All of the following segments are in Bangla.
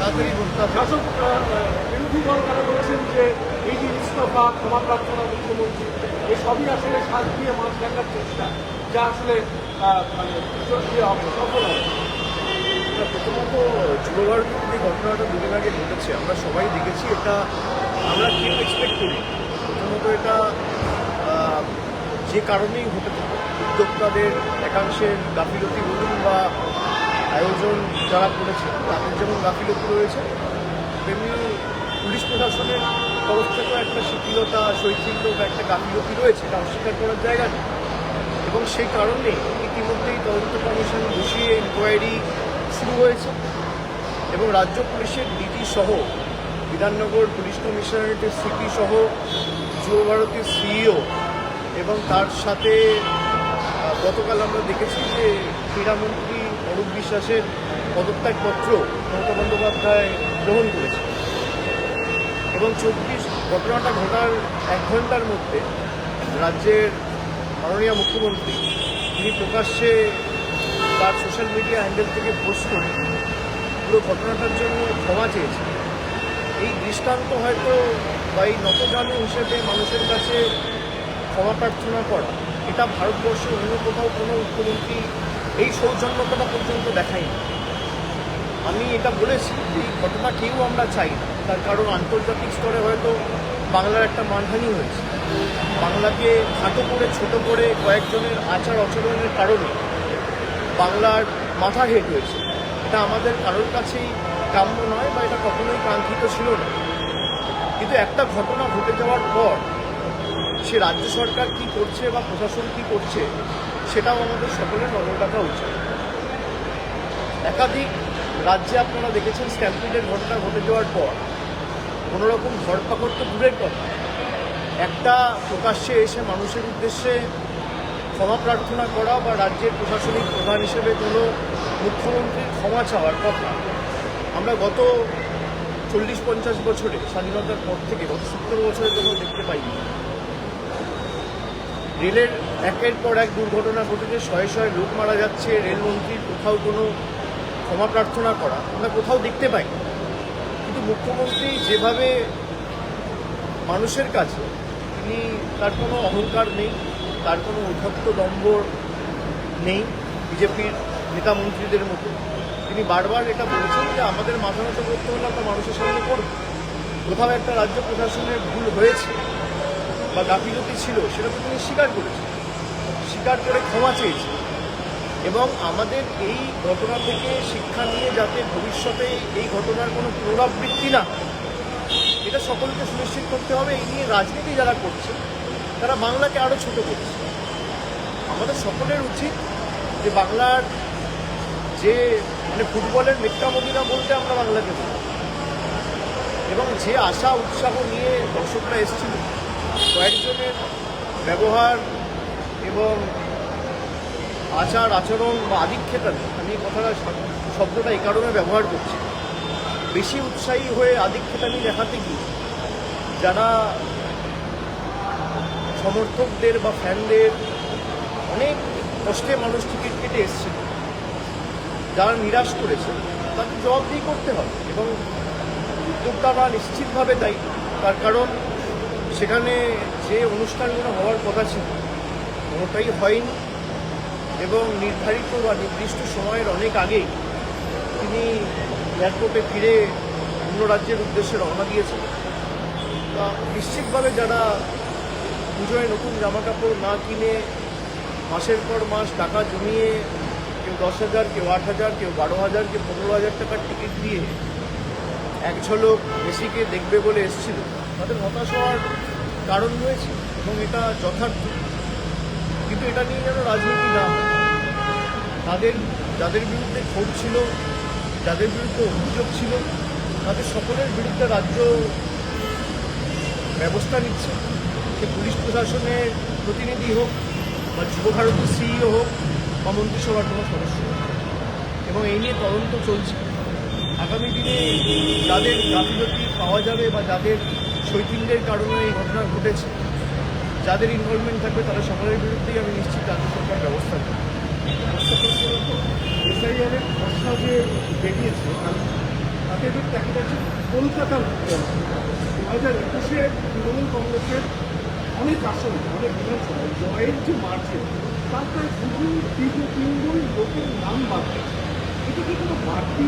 তাড়াতাড়ি বলতে হবে। শাসক বিরোধী দল তারা বলেছেন যে এই যে ইস্তফা ক্ষমা প্রার্থনা মুখ্যমন্ত্রী এসবই আসলে শ্বাস দিয়ে মাছ দেখার চেষ্টা, যা আসলে মানে সফল হবে। প্রথমত যুবভারতীর যে ঘটনাটা দুদিন আগে ঘটেছে আমরা সবাই দেখেছি, এটা আমরা কেউ এক্সপেক্ট করি। প্রথমত এটা যে কারণেই হতে থাকে, উদ্যোক্তাদের একাংশের গাফিলতি বলুন বা আয়োজন যারা করেছে তাদের যেমন গাফিলতি রয়েছে, তেমনি পুলিশ প্রশাসনের তরফ থেকেও একটা শিথিলতা, শৈথিল্য বা একটা গাফিলতি রয়েছে, এটা অস্বীকার করার জায়গা নেই। এবং সেই কারণেই ইতিমধ্যেই তদন্ত কমিশন বসিয়ে ইনকোয়ারি শুরু হয়েছে এবং রাজ্য পুলিশের ডিজি সহ বিধাননগর পুলিশ কমিশনারেটের সিপি সহ যুবভারতীর সিইও এবং তার সাথে গতকাল আমরা দেখেছি যে ক্রীড়ামন্ত্রী অরূপ বিশ্বাসের পদত্যাগপত্র মমতা বন্দ্যোপাধ্যায় গ্রহণ করেছে এবং ঘটনাটা ঘটার 1 ঘন্টার মধ্যে রাজ্যের মাননীয় মুখ্যমন্ত্রী তিনি প্রকাশ্যে তার সোশ্যাল মিডিয়া হ্যান্ডেল থেকে পোস্ট করে পুরো ঘটনাটার জন্য ক্ষমা চেয়েছে। এই দৃষ্টান্ত হয়তো বা এই নতজানু হিসেবে মানুষের কাছে ক্ষমা প্রার্থনা করা, এটা ভারতবর্ষে অন্য কোথাও কোনো মুখ্যমন্ত্রী এই সৌজন্যতাটা পর্যন্ত দেখায়নি। আমি এটা বলেছি যে এই ঘটনা কেউ আমরা চাই না, তার কারণ আন্তর্জাতিক স্তরে হয়তো বাংলার একটা মানহানি হয়েছে। বাংলাকে খাটো করে ছোট করে কয়েকজনের আচার আচরণের কারণে বাংলার মাথা হেট হয়েছে। এটা আমাদের কারোর কাছেই কাম্য নয় বা এটা কখনোই কাঙ্ক্ষিত ছিল না। কিন্তু একটা ঘটনা ঘটে যাওয়ার পর সে রাজ্য সরকার কি করছে বা প্রশাসন কি করছে সেটাও আমাদের সকলের নজর রাখা উচিত। একাধিক রাজ্যে আপনারা দেখেছেন স্ট্যাম্পিডের ঘটনা ঘটে যাওয়ার পর কোনোরকম ধরপাকড় তো দূরের কথা, একটা প্রকাশ্যে এসে মানুষের উদ্দেশ্যে ক্ষমা প্রার্থনা করা বা রাজ্যের প্রশাসনিক প্রধান হিসেবে কোনো মুখ্যমন্ত্রীর ক্ষমা চাওয়ার কথা আমরা গত 40-50 বছরে স্বাধীনতার পর থেকে গত 70 বছরে কোনো দেখতে পাইনি। রেলের একের পর এক দুর্ঘটনা ঘটেছে, শয়ে শয়ে লোক মারা যাচ্ছে, রেলমন্ত্রীর কোথাও কোনো ক্ষমা প্রার্থনা করা আমরা কোথাও দেখতে পাই। কিন্তু মুখ্যমন্ত্রী যেভাবে মানুষের কাছে তিনি, তার কোনো অহংকার নেই, তার কোনো উদ্ধত্ত দম্ভ নেই বিজেপির নেতা মন্ত্রীদের মতো। তিনি বারবার এটা বলেছেন যে আমাদের মাথা নত করতে হলে আমরা মানুষের সামনে করব। কোথাও একটা রাজ্য প্রশাসনের ভুল হয়েছে বা গাফিলতি ছিল সেটা তো তিনি স্বীকার করেছেন, স্বীকার করে ক্ষমা চেয়েছেন এবং আমাদের এই ঘটনা থেকে শিক্ষা নিয়ে যাতে ভবিষ্যতে এই ঘটনার কোনো পুনরাবৃত্তি না হয় এটা সকলকে সুনিশ্চিত করতে হবে। এই নিয়ে রাজনীতি যারা করছে তারা বাংলাকে আরও ছোট করছে। আমাদের সকলের উচিত যে বাংলার যে মানে ফুটবলের মেক্কা মদিনা বলতে আমরা বাংলাকে বলি এবং যে আশা উৎসাহ নিয়ে দর্শকরা এসেছিল কয়েকজনের ব্যবহার এবং আচার আচরণ বা আধিক্যেতামি, আমি কথাটা শব্দটা এই কারণে ব্যবহার করছি, বেশি উৎসাহী হয়ে আধিক্যেতামি দেখাতে গিয়ে যারা সমর্থকদের বা ফ্যানদের অনেক কষ্টে মানুষ টিকিট কেটে এসেছিল, যারা নিরাশ করেছে তাকে জবাবদিহি করতে হবে এবং উদ্যোক্তারা নিশ্চিতভাবে দায়ী। তার কারণ সেখানে যে অনুষ্ঠানগুলো হওয়ার কথা ছিল কোনোটাই হয়নি এবং নির্ধারিত বা নির্দিষ্ট সময়ের অনেক আগেই তিনি এয়ারপোর্টে ফিরে অন্য রাজ্যের উদ্দেশ্যে রওনা দিয়েছেন। তা নিশ্চিতভাবে যারা পুজোয় নতুন জামাকাপড় না কিনে মাসের পর মাস টাকা জমিয়ে কেউ 10,000, কেউ 8,000, কেউ 12,000, কেউ 15,000 টাকার টিকিট দিয়ে এক ঝলক মেসিকে দেখবে বলে এসেছিল, তাদের হতাশ হওয়ার কারণ রয়েছে এবং এটা যথার্থ। কিন্তু এটা নিয়ে যেন রাজনীতি না হয়। তাদের যাদের বিরুদ্ধে ক্ষোভ ছিল, যাদের বিরুদ্ধে অভিযোগ ছিল, তাদের সকলের বিরুদ্ধে রাজ্য ব্যবস্থা নিচ্ছে। সে পুলিশ প্রশাসনের প্রতিনিধি হোক বা যুবভারতীর সিইও হোক বা মন্ত্রিসভার কোনো সদস্য হোক, এবং এই নিয়ে তদন্ত চলছে। আগামী দিনে যাদের গাফিলতি পাওয়া যাবে বা যাদের শৈথিল্যের কারণে এই ঘটনা ঘটেছে, যাদের ইনভলভমেন্ট থাকবে তারা সকলের বিরুদ্ধেই আমি নিশ্চিত রাজ্য সরকার ব্যবস্থা করবে। এসআইআরের খসড়া যে বেরিয়েছে তাতে এবার দেখা যাচ্ছে কলকাতার মুখ্যমন্ত্রী 2021-এ তৃণমূল কংগ্রেসের অনেক আসন, অনেক বিধানসভায় জয়ের যে মার্জিন তার প্রায় তিনগুণ লোকের নাম বাদ গেছে। এটা কি কোনো বাড়তি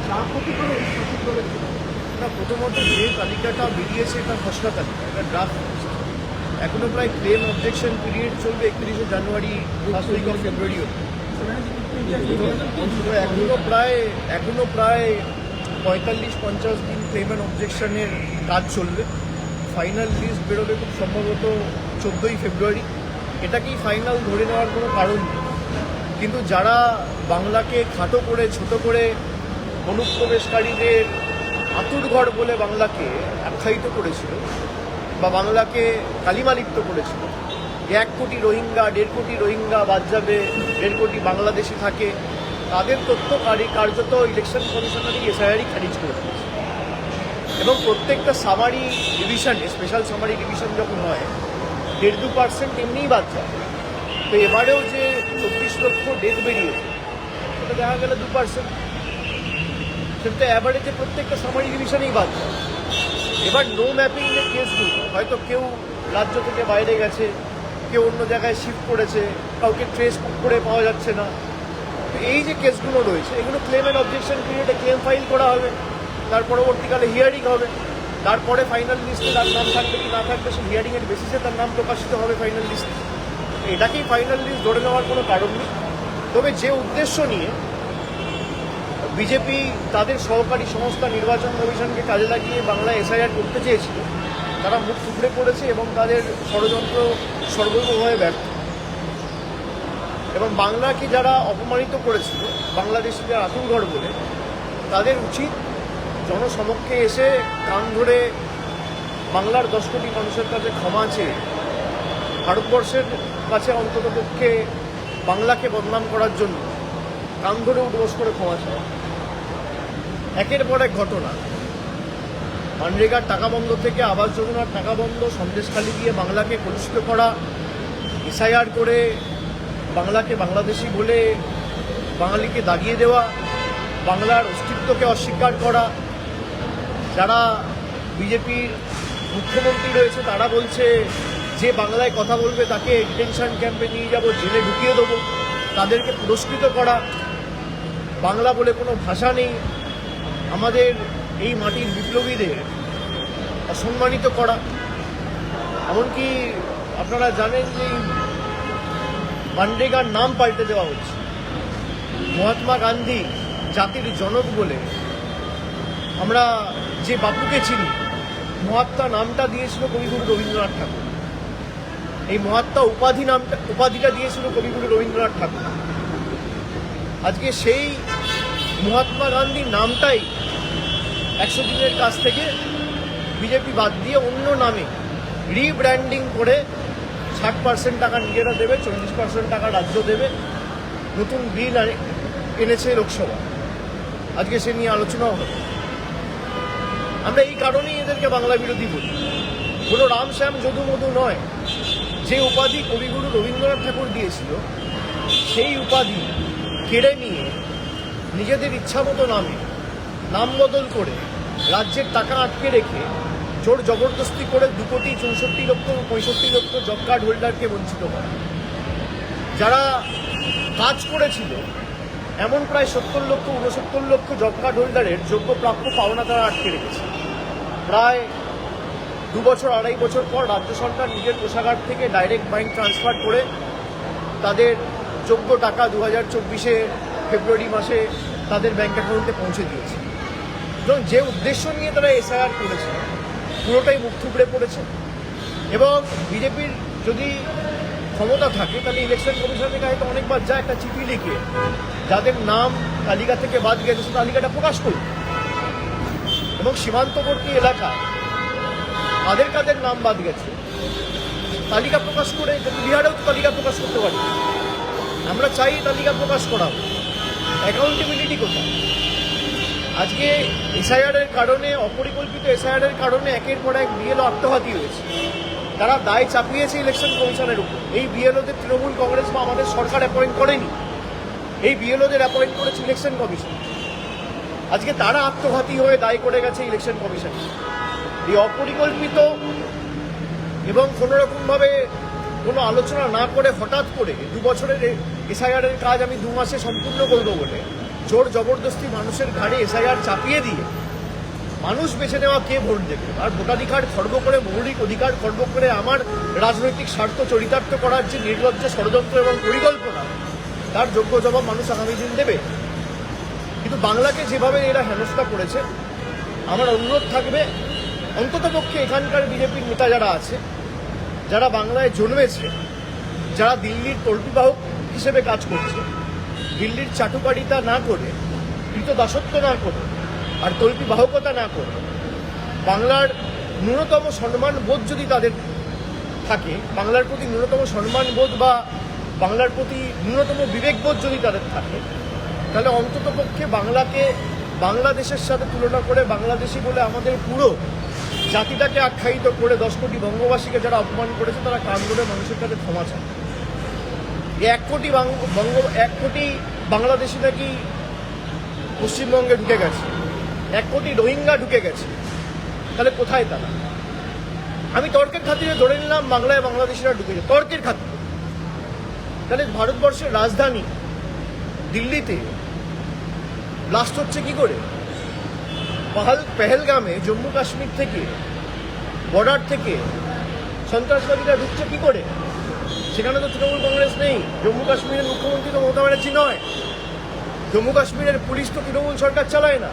চাপ হতে পারে এই শাসক দলের জন্য? না, প্রথমত যে তালিকাটা বেরিয়েছে এটা খসড়া তালিকা, এটা ড্রাফট। এখনো প্রায় ক্লেম অবজেকশন পিরিয়ড চলবে 31শে জানুয়ারি, ফার্স্ট উইক অফ ফেব্রুয়ারিও। এখনো প্রায় 45-50 দিন ক্লেম অ্যান্ড অবজেকশনের কাজ চলবে। ফাইনাল লিস্ট বেরোবে খুব সম্ভবত 14ই ফেব্রুয়ারি। এটাকেই ফাইনাল ধরে নেওয়ার কোনো কারণ নেই। কিন্তু যারা বাংলাকে খাটো করে, ছোট করে, অনুপ্রবেশকারীদের আতুরঘর বলে বাংলাকে আখ্যায়িত করেছিল বা বাংলাকে কালিমালিপ্ত করেছিল, 1 কোটি রোহিঙ্গা, 1.5 কোটি রোহিঙ্গা বাদ যাবে, 1.5 কোটি বাংলাদেশি থাকে, তাদের তথ্য কার্যত ইলেকশন কমিশনারই এসআইআরই খারিজ করে দিয়েছে। এবং প্রত্যেকটা সামারি ডিভিশনে, স্পেশাল সামারি ডিভিশন যখন হয় 1.5-2% এমনিই বাদ যায়। তো এবারেও যে 24 লক্ষ ডেথ বেরিয়েছে সেটা দেখা গেল 2%, সেটা অ্যাভারেজে প্রত্যেকটা সামারি ডিভিশনেই বাদ যায়। এবার নো ম্যাপিং এর কেসগুলো হয়তো কেউ রাজ্য থেকে বাইরে গেছে, কেউ অন্য জায়গায় শিফট করেছে, কাউকে ট্রেস করে পাওয়া যাচ্ছে না। তো এই যে কেসগুলো রয়েছে এগুলো ক্লেম অ্যান্ড অবজেকশন পিরিয়ডে ক্লেম ফাইল করা হবে, তার পরবর্তীকালে হিয়ারিং হবে, তারপরে ফাইনাল লিস্টে তার নাম থাকবে কি না থাকবে সে হিয়ারিংয়ের বেসিসে তার নাম প্রকাশিত হবে ফাইনাল লিস্টে। এটাকেই ফাইনাল লিস্ট ধরে নেওয়ার কোনো কারণ নেই। তবে যে উদ্দেশ্য নিয়ে বিজেপি তাদের সহকারী সংস্থা নির্বাচন কমিশনকে কাজে লাগিয়ে বাংলায় এসআইআর করতে চেয়েছিল, তারা মুখ টুকরে পড়েছে এবং তাদের ষড়যন্ত্র সর্বতভাবে ব্যর্থ। এবং বাংলাকে যারা অপমানিত করেছিল, বাংলাদেশিদের আতুরঘর বলে, তাদের উচিত জনসমক্ষে এসে কান ধরে বাংলার 10 কোটি মানুষের কাছে ক্ষমা চেয়ে ভারতবর্ষের কাছে অন্ততপক্ষে বাংলাকে বদনাম করার জন্য কান ধরে উঠবোস করে ক্ষমা চাওয়া। একের পর এক ঘটনা, মানরেগার টাকা বন্ধ থেকে আবাস যোজনার টাকা বন্ধ, সন্দেশখালি দিয়ে বাংলাকে কলুষিত করা, এসআইআর করে বাংলাকে বাংলাদেশি বলে বাঙালিকে দাগিয়ে দেওয়া, বাংলার অস্তিত্বকে অস্বীকার করা। যারা বিজেপির মুখ্যমন্ত্রী রয়েছে তারা বলছে যে বাংলায় কথা বলবে তাকে ডিটেনশন ক্যাম্পে নিয়ে যাব, জেলে ঢুকিয়ে দেবো, তাদেরকে পুরস্কৃত করা। বাংলা বলে কোনো ভাষা নেই, আমাদের এই মাটির বিপ্লবীদের অসম্মানিত করা। এমনকি আপনারা জানেন যে মানরেগার নাম পাল্টে দেওয়া হচ্ছে। মহাত্মা গান্ধী জাতির জনক বলে আমরা যে বাপুকে চিনি, মহাত্মা নামটা দিয়েছিল কবিগুরু রবীন্দ্রনাথ ঠাকুর। এই মহাত্মা উপাধিটা দিয়েছিল কবিগুরু রবীন্দ্রনাথ ঠাকুর। আজকে সেই মহাত্মা গান্ধীর নামটাই 100 দিনের কাছ থেকে বিজেপি বাদ দিয়ে অন্য নামে রিব্র্যান্ডিং করে 60% টাকা নিজেরা দেবে, 40% টাকা রাজ্য দেবে। নতুন বিল এনেছে লোকসভা, আজকে সে নিয়ে আলোচনাও হবে। আমরা এই কারণেই এদেরকে বাংলা বিরোধী বলি। কোনো রাম শ্যাম যদু মধু নয়। যে উপাধি কবিগুরু রবীন্দ্রনাথ ঠাকুর দিয়েছিল সেই উপাধি কেড়ে নিয়ে নিজেদের ইচ্ছামতো নাম বদল করে রাজ্যের টাকা আটকে রেখে জোর জবরদস্তি করে 2,64,65,00,000 জব কার্ড হোল্ডারকে বঞ্চিত করা। যারা কাজ করেছিল এমন প্রায় 70,00,000-69 লক্ষ জব কার্ড হোল্ডারের যোগ্য প্রাপ্য পাওনা তারা আটকে রেখেছে। প্রায় 2 বছর 2.5 বছর পর রাজ্য সরকার নিজের কোষাগার থেকে ডাইরেক্ট ব্যাংক ট্রান্সফার করে তাদের যোগ্য টাকা 2024 ফেব্রুয়ারি মাসে তাদের ব্যাংক অ্যাকাউন্টে পৌঁছে দিয়েছে। এবং যে উদ্দেশ্য নিয়ে তারা এসআইআর করেছে পুরোটাই মুখ থুবড়ে পড়েছে। এবং বিজেপির যদি ক্ষমতা থাকে তাহলে ইলেকশন কমিশনের কাছে তো অনেকবার যায় একটা চিঠি লিখে যাদের নাম তালিকা থেকে বাদ গেছে সে তালিকাটা প্রকাশ করবে। এবং সীমান্তবর্তী এলাকায় কাদের নাম বাদ গেছে তালিকা প্রকাশ করে, বিহারেও তো তালিকা প্রকাশ করতে পারি। আমরা চাই তালিকা প্রকাশ করা, অ্যাকাউন্টেবিলিটি কোথায়? আজকে এসআইআরের কারণে, অপরিকল্পিত এসআইআরের কারণে একের পর এক বিএলও আত্মঘাতী হয়েছে। তারা দায় চাপিয়েছে ইলেকশন কমিশনের উপর। এই বিএলওদের তৃণমূল কংগ্রেস বা আমাদের সরকার অ্যাপয়েন্ট করেনি, এই বিএলওদের অ্যাপয়েন্ট করেছে ইলেকশন কমিশন। আজকে তারা আত্মঘাতী হয়ে দায় করে গেছে ইলেকশন কমিশন। এই অপরিকল্পিত এবং কোনো রকমভাবে কোনো আলোচনা না করে হঠাৎ করে 2 বছরের এসআইআর এর কাজ আমি 2 মাসে সম্পূর্ণ করব বলে জোর জবরদস্তি মানুষের ঘাড়ে এসআইআর চাপিয়ে দিয়ে মানুষ বেছে নেওয়া কে ভোট দেবে, আর ভোটাধিকার খর্ব করে, মৌলিক অধিকার খর্ব করে আমার রাজনৈতিক স্বার্থ চরিতার্থ করার যে নির্লজ্জ ষড়যন্ত্র এবং পরিকল্পনা, তার যোগ্য জবাব মানুষ আগামী দিন দেবে। কিন্তু বাংলাকে যেভাবে এরা হেনস্থা করেছে, আমার অনুরোধ থাকবে অন্ততপক্ষে এখানকার বিজেপির নেতা যারা আছে, যারা বাংলায় জন্মেছে, যারা দিল্লির তল্পিবাহক হিসেবে কাজ করছে, দিল্লির চাটুকারিতা না করে, কৃতদাসত্ব না করে, আর তল্পিবাহকতা না করে, বাংলার ন্যূনতম সম্মান বোধ যদি তাদের থাকে, বাংলার প্রতি ন্যূনতম সম্মান বোধ বা বাংলার প্রতি ন্যূনতম বিবেকবোধ যদি তাদের থাকে, তাহলে অন্ততপক্ষে বাংলাকে বাংলাদেশের সাথে তুলনা করে বাংলাদেশি বলে আমাদের পুরো জাতিটাকে আখ্যায়িত করে 10 কোটি বঙ্গবাসীকে যারা অপমান করেছে, তারা কান ধরে মানুষের কাছে ক্ষমা চায়। 1 কোটি বাংলাদেশি নাকি পশ্চিমবঙ্গে ঢুকে গেছে, 1 কোটি রোহিঙ্গা ঢুকে গেছে, তাহলে কোথায় তারা? আমি তর্কের খাতিরে ধরে নিলাম বাংলায় বাংলাদেশিরা ঢুকেছে, তর্কের খাতিরে। তাহলে ভারতবর্ষের রাজধানী দিল্লিতে ব্লাস্ট হচ্ছে কি করে? পেহেলগামে জম্মু কাশ্মীর থেকে, বর্ডার থেকে সন্ত্রাসবাদীরা ঢুকছে কি করে? সেখানে তো তৃণমূল কংগ্রেস নেই। জম্মু কাশ্মীরের মুখ্যমন্ত্রী তো মমতা ব্যানার্জি নয়। জম্মু কাশ্মীরের পুলিশ তো তৃণমূল সরকার চালায় না।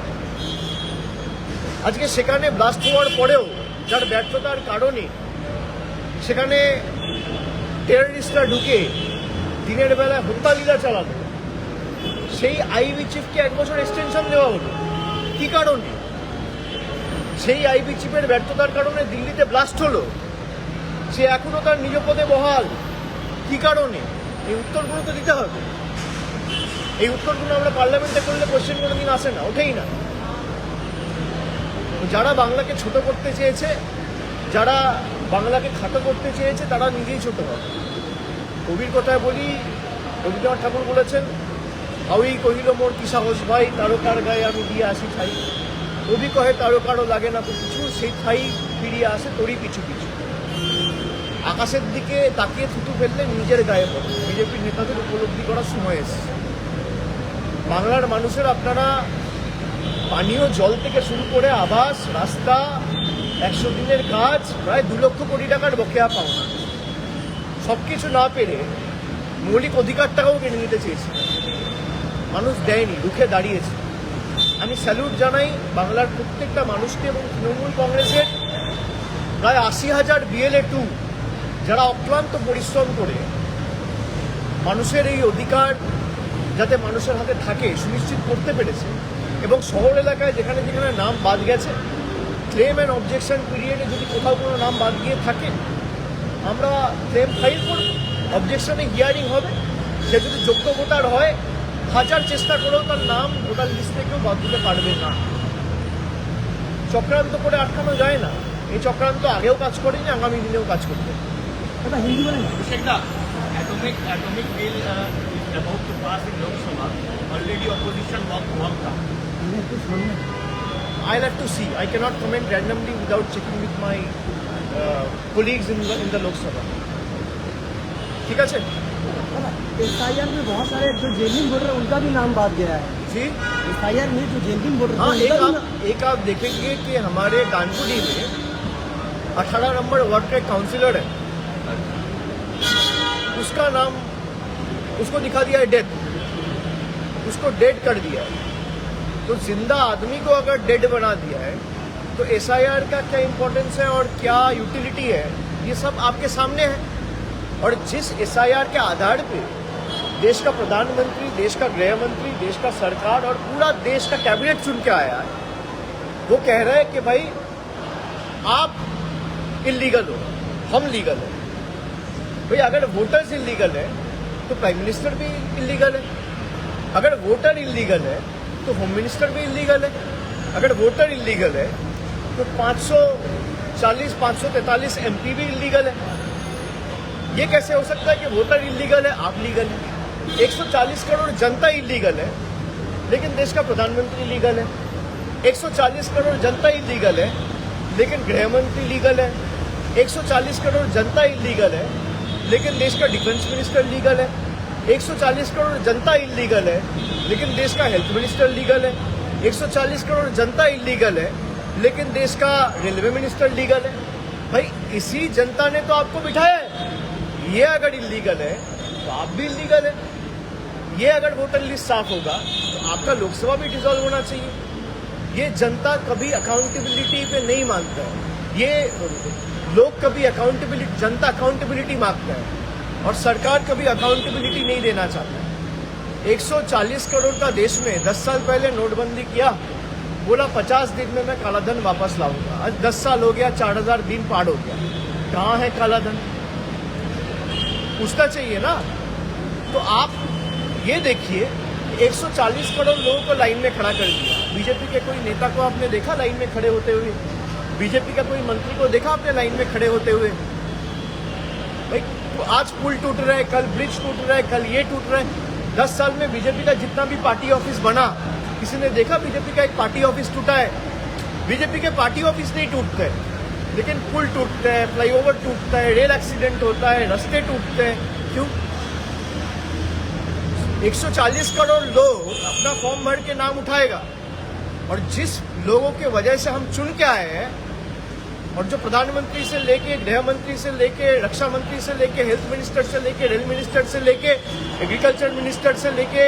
আজকে সেখানে ব্লাস্ট হওয়ার পরেও যার ব্যর্থতার কারণে সেখানে টেররিস্টরা ঢুকে দিনের বেলায় হত্যালীলা চালানো, সেই আইবি চিফকে 1 বছর এক্সটেনশন দেওয়া হলো কি কারণে? সেই আইবি চিফের ব্যর্থতার কারণে দিল্লিতে ব্লাস্ট হলো, সে এখনো তার নিজ পদে বহাল কি কারণে? এই উত্তরগুলো তো দিতে হবে। এই উত্তরগুলো আমরা পার্লামেন্টে করলে কোশ্চেন কোনোদিন আসে না, ওঠেই না। যারা বাংলাকে ছোট করতে চেয়েছে, যারা বাংলাকে খাটো করতে চেয়েছে, তারা নিজেই ছোট হবে। কবির কথায় বলি, রবীন্দ্রনাথ ঠাকুর বলেছেন, হাউই কহিল মোর কি সাহস ভাই, তারকার গায়ে আমি দিয়ে আসি ঠাই। কবি কহে তারকারও লাগে না তো কিছু, সেই ঠাই ফিরিয়ে আসে তোরই পিছু পিছু। আকাশের দিকে তাকিয়ে থুতু ফেললে নিজের গায়ে পড়ে। বিজেপির নেতাদের উপলব্ধি করার সময় এসেছে। বাংলার মানুষের আপনারা পানীয় জল থেকে শুরু করে আবাস, রাস্তা, 100 দিনের কাজ, প্রায় 2 লক্ষ কোটি টাকার বকেয়া পাওনা, সব কিছু না পেরে মৌলিক অধিকারটাকেও কেড়ে নিতে চেয়েছে। মানুষ দেয়নি, রুখে দাঁড়িয়েছে। আমি স্যালুট জানাই বাংলার প্রত্যেকটা মানুষকে এবং তৃণমূল কংগ্রেসের প্রায় 80,000 BLA-2 যারা অক্লান্ত পরিশ্রম করে মানুষের এই অধিকার যাতে মানুষের হাতে থাকে সুনিশ্চিত করতে পেরেছে। এবং শহর এলাকায় যেখানে যেখানে নাম বাদ গেছে, ক্লেম অ্যান্ড অবজেকশন পিরিয়ডে যদি কোথাও কোনো নাম বাদ গিয়ে থাকে, আমরা ক্লেম ফাইল করব, অবজেকশনে হিয়ারিং হবে। সে যদি যোগ্য ভোটার হয়, 1000 চেষ্টা করেও তার নাম ভোটার লিস্ট থেকেও বাদ দিতে পারবে না। চক্রান্ত করে আটকানো যায় না। এই চক্রান্ত আগেও কাজ করেনি, আগামী দিনেও কাজ করবে। Atomic bill is about to pass in Lok Sabha. Already opposition walked out. I'll have to see. I cannot comment randomly without checking with my colleagues in the Lok Sabha. ठीक है? एसआईआर में बहुत सारे जो जेलिंग वोटर उनका भी नाम बात गया है। जी एसआईआर में जो जेलिंग वोटर हाँ, एक आप देखेंगे कि हमारे डानकुडी में 18 नंबर वार्ड का काउंसिलर है, उसका नाम, उसको दिखा दिया है डेथ, उसको डेड कर दिया है। तो जिंदा आदमी को अगर डेड बना दिया है तो एसआईआर का क्या इंपॉर्टेंस है और क्या यूटिलिटी है, ये सब आपके सामने है। और जिस एसआईआर के आधार पे देश का प्रधानमंत्री, देश का गृह मंत्री, देश का सरकार और पूरा देश का कैबिनेट चुन के आया है, वो कह रहे हैं कि भाई आप इलीगल हो, हम लीगल है। भाई अगर वोटर्स इलीगल है तो प्राइम मिनिस्टर भी इलीगल है, अगर वोटर इलीगल है तो होम मिनिस्टर भी इलीगल है, अगर वोटर इलीगल है तो 543 MP भी इलीगल है। ये कैसे हो सकता है कि वोटर इलीगल है, आप लीगल है? 140 करोड़ जनता इलीगल है, लेकिन देश का प्रधानमंत्री लीगल है। 140 करोड़ जनता इलीगल है, लेकिन गृह मंत्री लीगल है। 140 करोड़ जनता इलीगल है, लेकिन देश का डिफेंस मिनिस्टर लीगल है। 140 करोड़ जनता इलीगल है, लेकिन देश का हेल्थ मिनिस्टर लीगल है। 140 करोड़ जनता इलीगल है, लेकिन देश का रेलवे मिनिस्टर लीगल है। भाई इसी जनता ने तो आपको बिठाया है। ये अगर इलीगल है तो आप भी इलीगल है। ये अगर वोटर लिस्ट साफ होगा तो आपका लोकसभा भी डिसॉल्व होना चाहिए। ये जनता कभी अकाउंटेबिलिटी पे नहीं मानता है। ये लोग कभी अकाउंटेबिलिटी, जनता अकाउंटेबिलिटी मांगता है और सरकार कभी अकाउंटेबिलिटी नहीं देना चाहता है। 140 करोड़ का देश में 10 साल पहले नोटबंदी किया, बोला 50 दिन में मैं कालाधन वापस लाऊंगा। आज 10 साल हो गया, 4000 दिन पार हो गया, कहाँ है कालाधन? पूछना चाहिए ना। तो आप ये देखिए 140 करोड़ लोगों को लाइन में खड़ा कर दिया। बीजेपी के कोई नेता को आपने देखा लाइन में खड़े होते हुए? बीजेपी का कोई मंत्री को देखा आपने लाइन में खड़े होते हुए? भाई तो आज पुल टूट रहा है, कल ब्रिज टूट रहा है, कल ये टूट रहा है। 10 साल में बीजेपी का जितना भी पार्टी ऑफिस बना, किसी ने देखा बीजेपी का एक पार्टी ऑफिस टूटा है? बीजेपी के पार्टी ऑफिस नहीं टूटते, लेकिन पुल टूटते हैं, फ्लाईओवर टूटता है, रेल एक्सीडेंट होता है, रास्ते टूटते हैं। क्यों? 140 करोड़ लोग अपना फॉर्म भर के नाम उठाएगा, और जिस लोगों के वजह से हम चुन के आए हैं, और जो प्रधानमंत्री से लेके, गृह मंत्री से लेके, रक्षा मंत्री से लेके, हेल्थ मिनिस्टर से लेके, रेल मिनिस्टर से लेके, एग्रीकल्चर मिनिस्टर से लेके,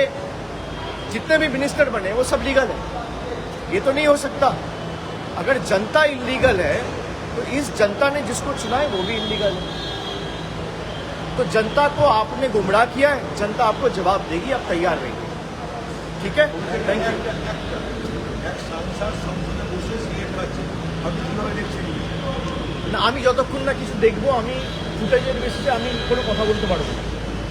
जितने भी मिनिस्टर बने वो सब लीगल है। ये तो नहीं हो सकता। अगर जनता इलीगल है तो इस जनता ने जिसको चुना है वो भी इलीगल है। तो जनता को आपने गुमराह किया है, जनता आपको जवाब देगी, आप तैयार रहिए। ठीक है, थैंक यू। না আমি যতক্ষণ না কিছু দেখবো, আমি ফুটেজের বেসিসে আমি কোনো কথা বলতে পারবো না।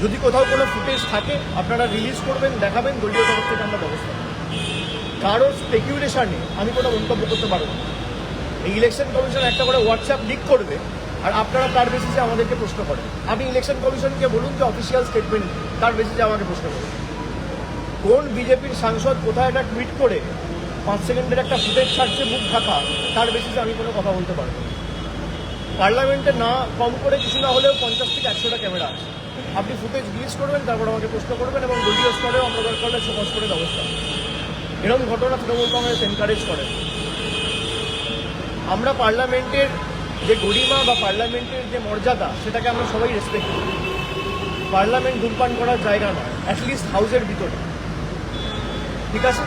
যদি কোথাও কোনো ফুটেজ থাকে আপনারা রিলিজ করবেন, দেখাবেন, দলীয় তরফ থেকে আমরা ব্যবস্থা নেব। কারো স্পেকুলেশনে আমি কোনো মন্তব্য করতে পারবো না। এই ইলেকশন কমিশন একটা করে হোয়াটসঅ্যাপ লিক করবে আর আপনারা তার বেসিসে আমাদেরকে প্রশ্ন করেন। আপনি ইলেকশন কমিশনকে বলুন যে অফিসিয়াল স্টেটমেন্ট, তার বেসিসে আমাকে প্রশ্ন করুন। কোন বিজেপির সাংসদ কোথায় একটা টুইট করে 5 সেকেন্ডের একটা ফুটেজ ছাড়ছে মুখ ঢাকা, তার বেসিসে আমি কোনো কথা বলতে পারবো না। পার্লামেন্টে না কম করে কিছু না হলেও 50 থেকে 100টা ক্যামেরা আছে। আপনি ফুটেজ রিলিজ করবেন, তারপর আমাকে প্রশ্ন করবেন, এবং দলীয় স্তরেও আমরা দরকার হলে সমাজ করে ব্যবস্থা। এরকম ঘটনা তৃণমূল কংগ্রেস এনকারেজ করে। আমরা পার্লামেন্টের যে গরিমা বা পার্লামেন্টের যে মর্যাদা, সেটাকে আমরা সবাই রেসপেক্ট করি। পার্লামেন্ট ধূমপান করার জায়গা নয়, অ্যাটলিস্ট হাউসের ভিতরে। ঠিক আছে।